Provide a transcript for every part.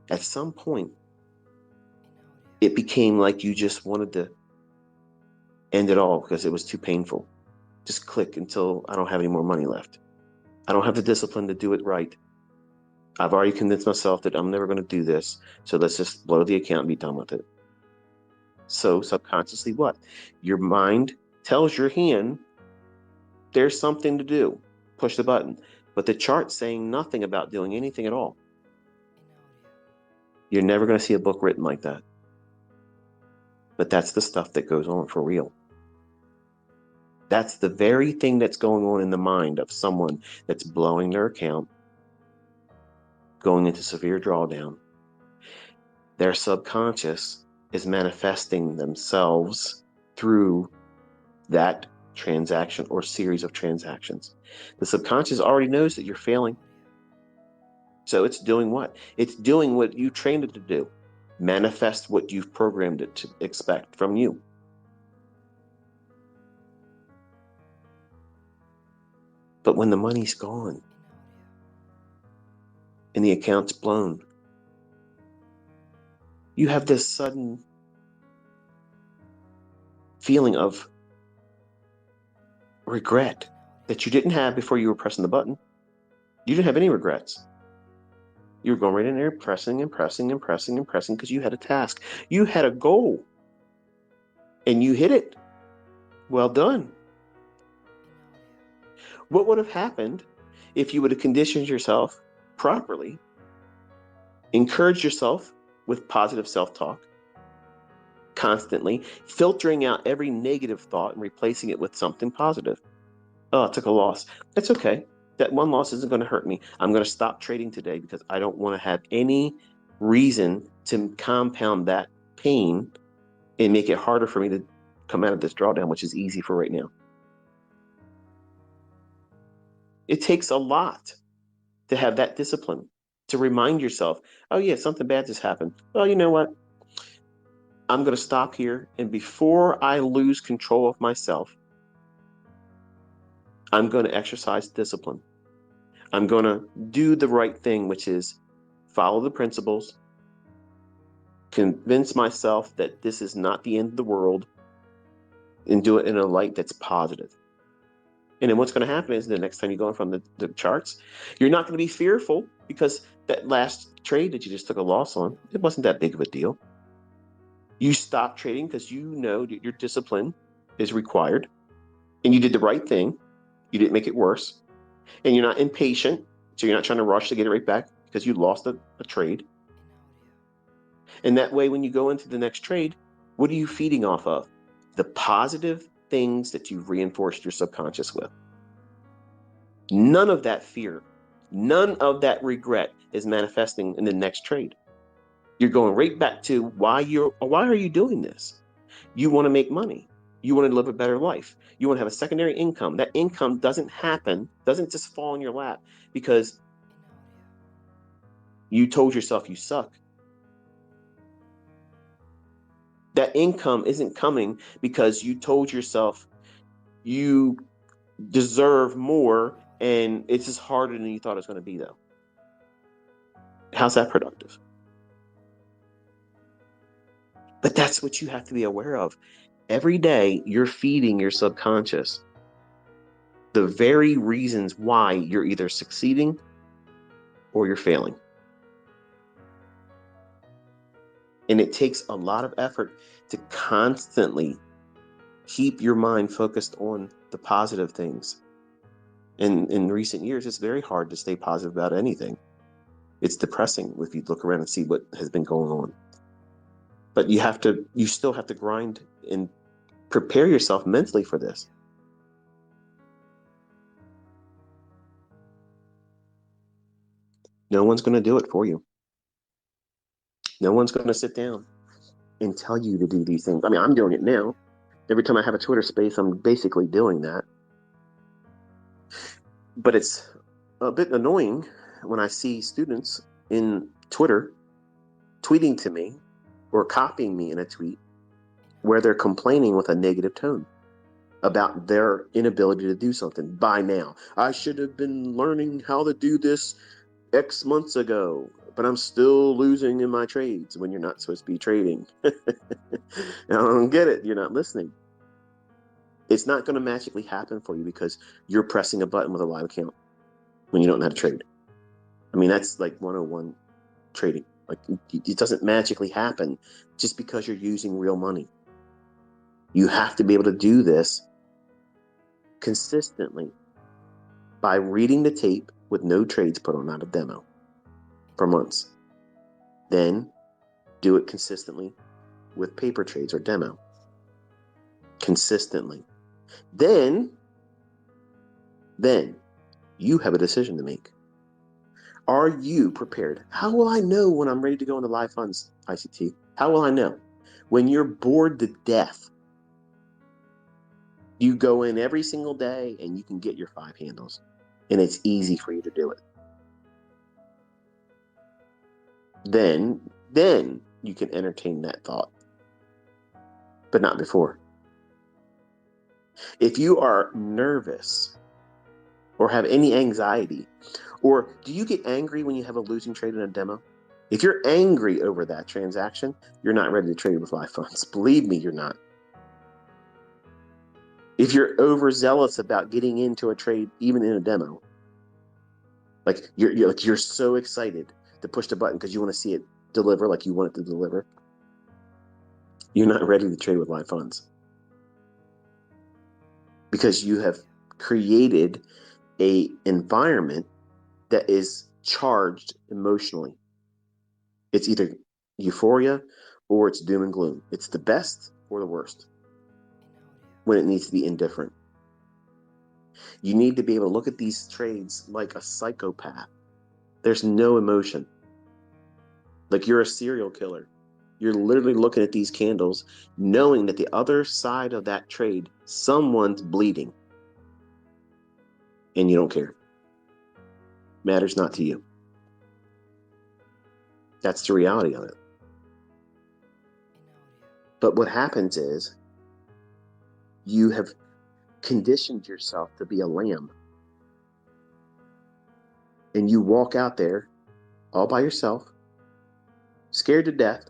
At some point, it became like you just wanted to end it all because it was too painful. Just click until I don't have any more money left. I don't have the discipline to do it right. I've already convinced myself that I'm never going to do this, so let's just blow the account and be done with it. So subconsciously what? Your mind tells your hand there's something to do. Push the button. But the chart's saying nothing about doing anything at all. You're never going to see a book written like that. But that's the stuff that goes on for real. That's the very thing that's going on in the mind of someone that's blowing their account, going into severe drawdown. Their subconscious is manifesting themselves through that transaction or series of transactions. The subconscious already knows that you're failing. So it's doing what? It's doing what you trained it to do. Manifest what you've programmed it to expect from you. But when the money's gone and the account's blown, you have this sudden feeling of regret that you didn't have before you were pressing the button. You didn't have any regrets. You were going right in there, pressing and pressing and pressing and pressing because you had a task. You had a goal and you hit it. Well done. What would have happened if you would have conditioned yourself properly, encouraged yourself with positive self-talk, constantly filtering out every negative thought and replacing it with something positive? Oh, I took a loss. That's okay. That one loss isn't going to hurt me. I'm going to stop trading today because I don't want to have any reason to compound that pain and make it harder for me to come out of this drawdown, which is easy for right now. It takes a lot to have that discipline, to remind yourself, oh yeah, something bad just happened. Well, you know what? I'm going to stop here. And before I lose control of myself, I'm going to exercise discipline. I'm going to do the right thing, which is follow the principles, convince myself that this is not the end of the world, and do it in a light that's positive. And then what's going to happen is the next time you go in from the charts, you're not going to be fearful because that last trade that you just took a loss on, it wasn't that big of a deal. You stop trading because you know that your discipline is required and you did the right thing. You didn't make it worse. And you're not impatient, so you're not trying to rush to get it right back because you lost a trade. And that way, when you go into the next trade, what are you feeding off of? The positive things that you've reinforced your subconscious with. None of that fear, none of that regret is manifesting in the next trade. You're going right back to why are you doing this? You want to make money. You want to live a better life. You want to have a secondary income. That income doesn't just fall in your lap because you told yourself you suck. That income isn't coming because you told yourself you deserve more and it's just harder than you thought it was going to be, though. How's that productive? But that's what you have to be aware of. Every day, you're feeding your subconscious the very reasons why you're either succeeding or you're failing. And it takes a lot of effort to constantly keep your mind focused on the positive things. And in recent years, it's very hard to stay positive about anything. It's depressing if you look around and see what has been going on. But you still have to grind and prepare yourself mentally for this. No one's going to do it for you. No one's going to sit down and tell you to do these things. I mean, I'm doing it now. Every time I have a Twitter space, I'm basically doing that. But it's a bit annoying when I see students in Twitter tweeting to me or copying me in a tweet where they're complaining with a negative tone about their inability to do something by now. I should have been learning how to do this X months ago. but I'm still losing in my trades when you're not supposed to be trading. I don't get it. You're not listening. It's not going to magically happen for you because you're pressing a button with a live account when you don't know how to trade. I mean, that's like 101 trading. Like, it doesn't magically happen just because you're using real money. You have to be able to do this consistently by reading the tape with no trades put on, not a demo, for months. Then do it consistently with paper trades or demo. Consistently. Then you have a decision to make. Are you prepared? How will I know when I'm ready to go into live funds, ICT? How will I know? When you're bored to death, you go in every single day and you can get your 5 handles. And it's easy for you to do it. Then you can entertain that thought. But not before. If you are nervous or have any anxiety, or do you get angry when you have a losing trade in a demo? If you're angry over that transaction, you're not ready to trade with live funds. Believe me, you're not. If you're overzealous about getting into a trade, even in a demo, like you're so excited to push the button because you want to see it deliver like you want it to deliver, you're not ready to trade with live funds. Because you have created a environment that is charged emotionally. It's either euphoria or it's doom and gloom. It's the best or the worst when it needs to be indifferent. You need to be able to look at these trades like a psychopath. There's no emotion. Like you're a serial killer. You're literally looking at these candles, knowing that the other side of that trade, someone's bleeding. And you don't care. Matters not to you. That's the reality of it. But what happens is you have conditioned yourself to be a lamb. And you walk out there all by yourself, scared to death,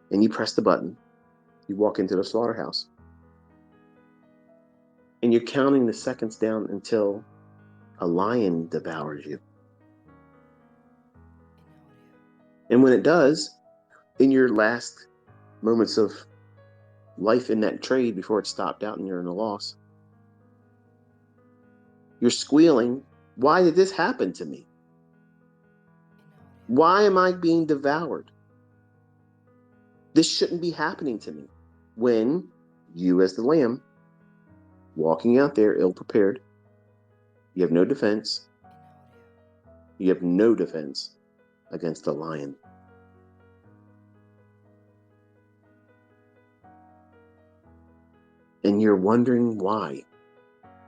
and you press the button. You walk into the slaughterhouse. And you're counting the seconds down until a lion devours you. And when it does, in your last moments of life in that trade before it's stopped out and you're in a loss, you're squealing, why did this happen to me? Why am I being devoured? This shouldn't be happening to me. When you, as the lamb, walking out there ill-prepared, you have no defense. You have no defense against a lion. And you're wondering why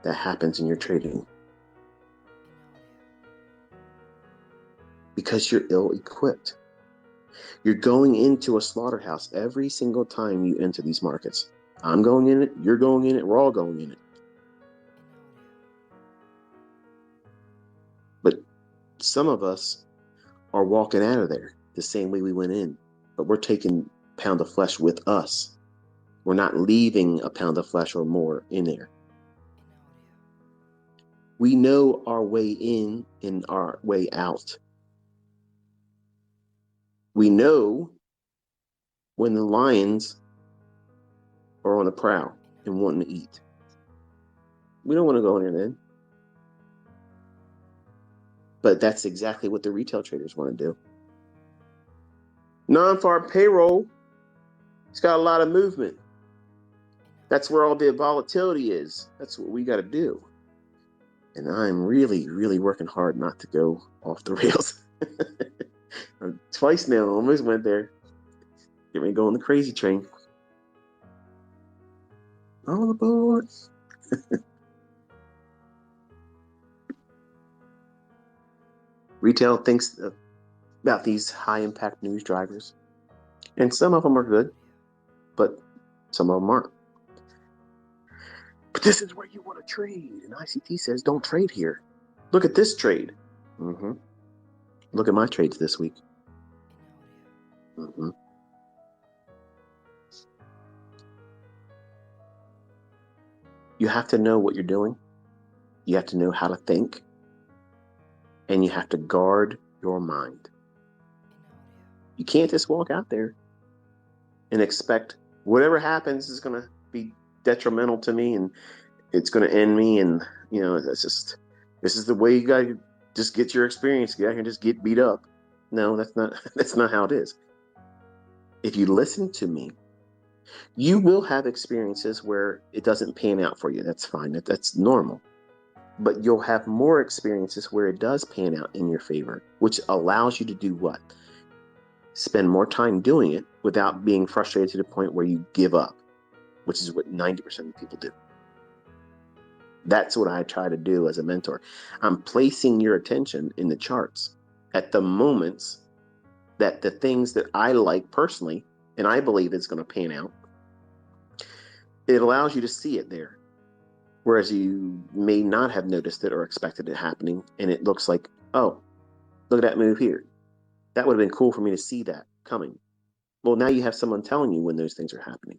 that happens in your trading. Because you're ill-equipped. You're going into a slaughterhouse every single time you enter these markets. I'm going in it, you're going in it, we're all going in it. But some of us are walking out of there the same way we went in, but we're taking a pound of flesh with us. We're not leaving a pound of flesh or more in there. We know our way in and our way out. We know when the lions are on the prowl and wanting to eat. We don't want to go in there then. But that's exactly what the retail traders want to do. Non-farm payroll, it's got a lot of movement. That's where all the volatility is. That's what we got to do. And I'm really, really working hard not to go off the rails. Twice now, almost went there. Get me going the crazy train. All aboard. Retail thinks about these high-impact news drivers. And some of them are good, but some of them aren't. But this is where you want to trade. And ICT says, don't trade here. Look at this trade. Look at my trades this week. Mm-hmm. You have to know what you're doing. You have to know how to think. And you have to guard your mind. You can't just walk out there and expect whatever happens is going to be detrimental to me and it's going to end me. And, you know, this is the way you got to just get your experience. Get out here and just get beat up. No, that's not how it is. If you listen to me, you will have experiences where it doesn't pan out for you. That's fine. That's normal. But you'll have more experiences where it does pan out in your favor, which allows you to do what? Spend more time doing it without being frustrated to the point where you give up, which is what 90% of people do. That's what I try to do as a mentor. I'm placing your attention in the charts at the moments that the things that I like personally, and I believe it's going to pan out, it allows you to see it there. Whereas you may not have noticed it or expected it happening, and it looks like, oh, look at that move here. That would have been cool for me to see that coming. Well, now you have someone telling you when those things are happening.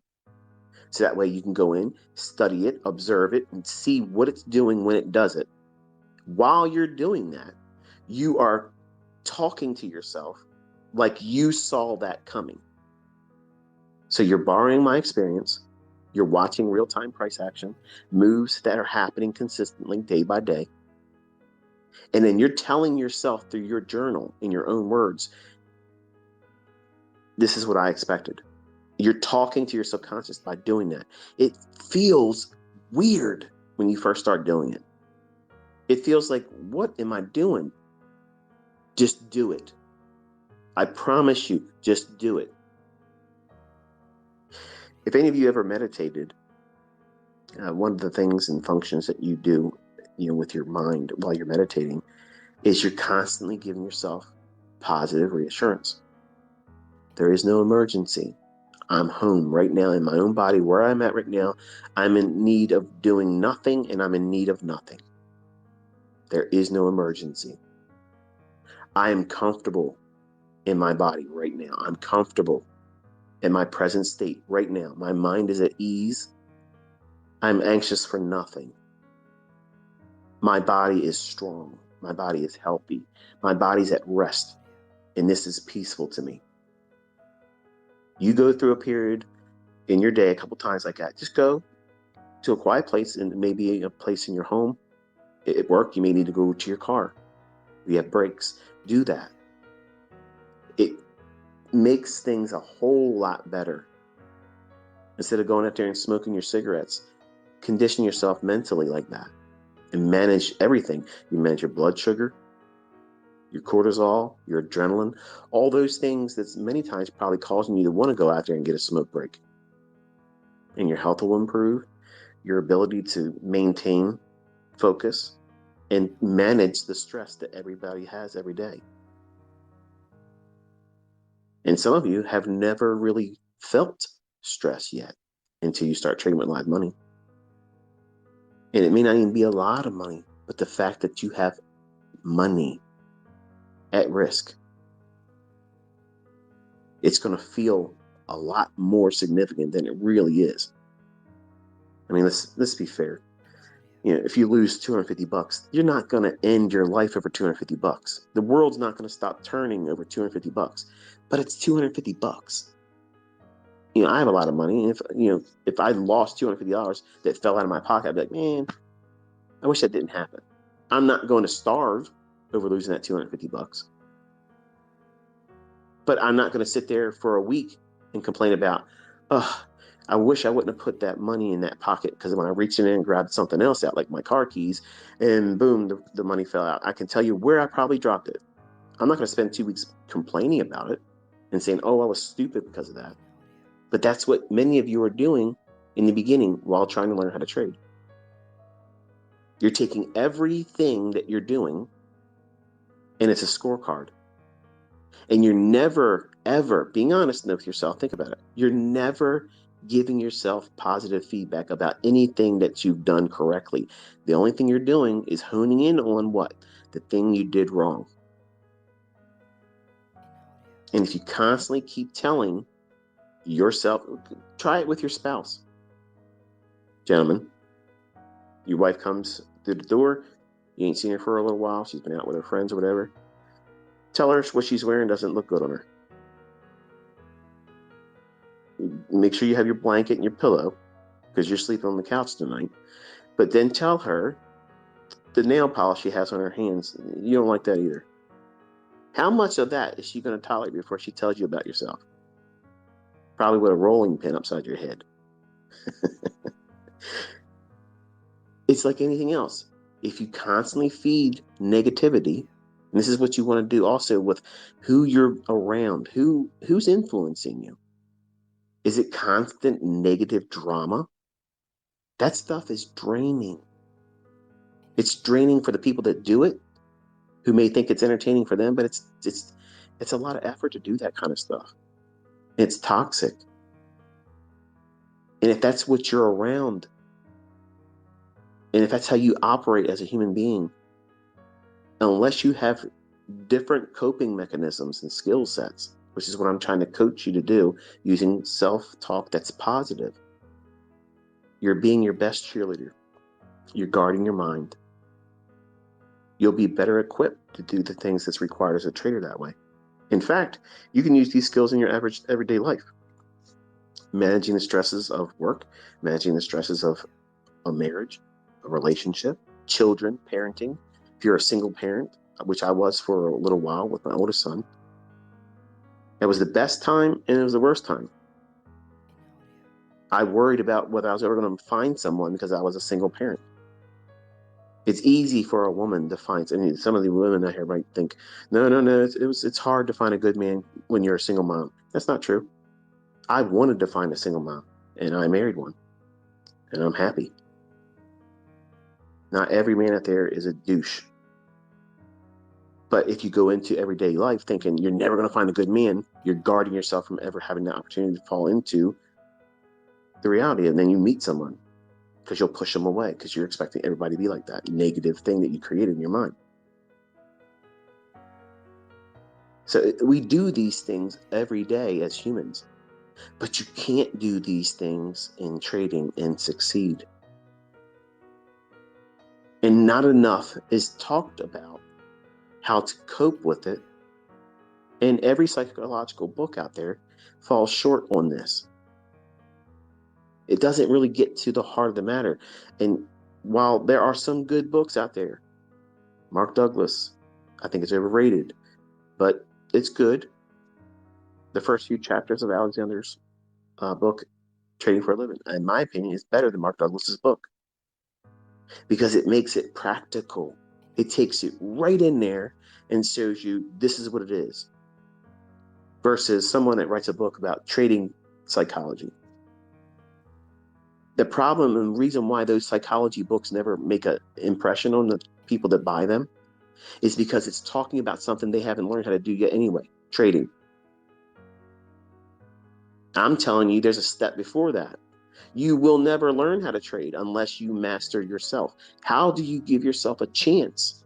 So that way you can go in, study it, observe it, and see what it's doing when it does it. While you're doing that, you are talking to yourself like you saw that coming. So you're borrowing my experience. You're watching real-time price action, moves that are happening consistently day by day. And then you're telling yourself through your journal, in your own words, this is what I expected. You're talking to your subconscious by doing that. It feels weird when you first start doing it. It feels like, what am I doing? Just do it. I promise you, just do it. If any of you ever meditated, one of the things and functions that you do, with your mind while you're meditating, is you're constantly giving yourself positive reassurance. There is no emergency. I'm home right now in my own body where I'm at right now. I'm in need of doing nothing and I'm in need of nothing. There is no emergency. I am comfortable in my body right now. I'm comfortable in my present state right now. My mind is at ease. I'm anxious for nothing. My body is strong. My body is healthy. My body's at rest. And this is peaceful to me. You go through a period in your day a couple times like that. Just go to a quiet place, and maybe a place in your home. At work, you may need to go to your car. You have breaks. Do that. It makes things a whole lot better. Instead of going out there and smoking your cigarettes, condition yourself mentally like that and manage everything. You manage your blood sugar, your cortisol, your adrenaline, all those things that's many times probably causing you to want to go out there and get a smoke break. And your health will improve, your ability to maintain focus and manage the stress that everybody has every day. And some of you have never really felt stress yet until you start trading with live money. And it may not even be a lot of money, but the fact that you have money at risk, it's going to feel a lot more significant than it really is. I mean, let's be fair. If you lose $250, you're not going to end your life over $250. The world's not going to stop turning over $250, but it's $250. I have a lot of money. And if I lost $250 that fell out of my pocket, I'd be like, man, I wish that didn't happen. I'm not going to starve over losing that $250. But I'm not going to sit there for a week and complain about, I wish I wouldn't have put that money in that pocket, because when I reached in and grabbed something else out, like my car keys, and boom, the money fell out. I can tell you where I probably dropped it. I'm not going to spend 2 weeks complaining about it and saying, oh, I was stupid because of that. But that's what many of you are doing in the beginning while trying to learn how to trade. You're taking everything that you're doing, and it's a scorecard. And you're never, ever being honest with yourself. Think about it. You're never giving yourself positive feedback about anything that you've done correctly. The only thing you're doing is honing in on what? The thing you did wrong. And if you constantly keep telling yourself, try it with your spouse. Gentlemen, your wife comes through the door, you ain't seen her for a little while, she's been out with her friends or whatever. Tell her what she's wearing doesn't look good on her. Make sure you have your blanket and your pillow, because you're sleeping on the couch tonight. But then tell her the nail polish she has on her hands, you don't like that either. How much of that is she going to tolerate before she tells you about yourself? Probably with a rolling pin upside your head. It's like anything else. If you constantly feed negativity, and this is what you want to do also with who you're around, who's influencing you. Is it constant negative drama? That stuff is draining. It's draining for the people that do it, who may think it's entertaining for them, but it's a lot of effort to do that kind of stuff. It's toxic. And if that's what you're around, and if that's how you operate as a human being, unless you have different coping mechanisms and skill sets, which is what I'm trying to coach you to do using self-talk that's positive, you're being your best cheerleader. You're guarding your mind. You'll be better equipped to do the things that's required as a trader that way. In fact, you can use these skills in your everyday life. Managing the stresses of work, managing the stresses of a marriage, a relationship, children, parenting. If you're a single parent, which I was for a little while with my oldest son, it was the best time and it was the worst time. I worried about whether I was ever going to find someone because I was a single parent. It's easy for a woman to find, I mean, some of the women out here might think, no, it's hard to find a good man when you're a single mom. That's not true. I wanted to find a single mom, and I married one, and I'm happy. Not every man out there is a douche. But if you go into everyday life thinking you're never going to find a good man, you're guarding yourself from ever having the opportunity to fall into the reality. And then you meet someone because you'll push them away because you're expecting everybody to be like that negative thing that you created in your mind. So we do these things every day as humans, but you can't do these things in trading and succeed. And not enough is talked about how to cope with it. And every psychological book out there falls short on this. It doesn't really get to the heart of the matter. And while there are some good books out there, Mark Douglas, I think it's overrated, but it's good. The first few chapters of Alexander's book, Trading for a Living, in my opinion, is better than Mark Douglas's book because it makes it practical. It takes it right in there and shows you this is what it is, versus someone that writes a book about trading psychology. The problem and reason why those psychology books never make an impression on the people that buy them is because it's talking about something they haven't learned how to do yet anyway, trading. I'm telling you, there's a step before that. You will never learn how to trade unless you master yourself. How do you give yourself a chance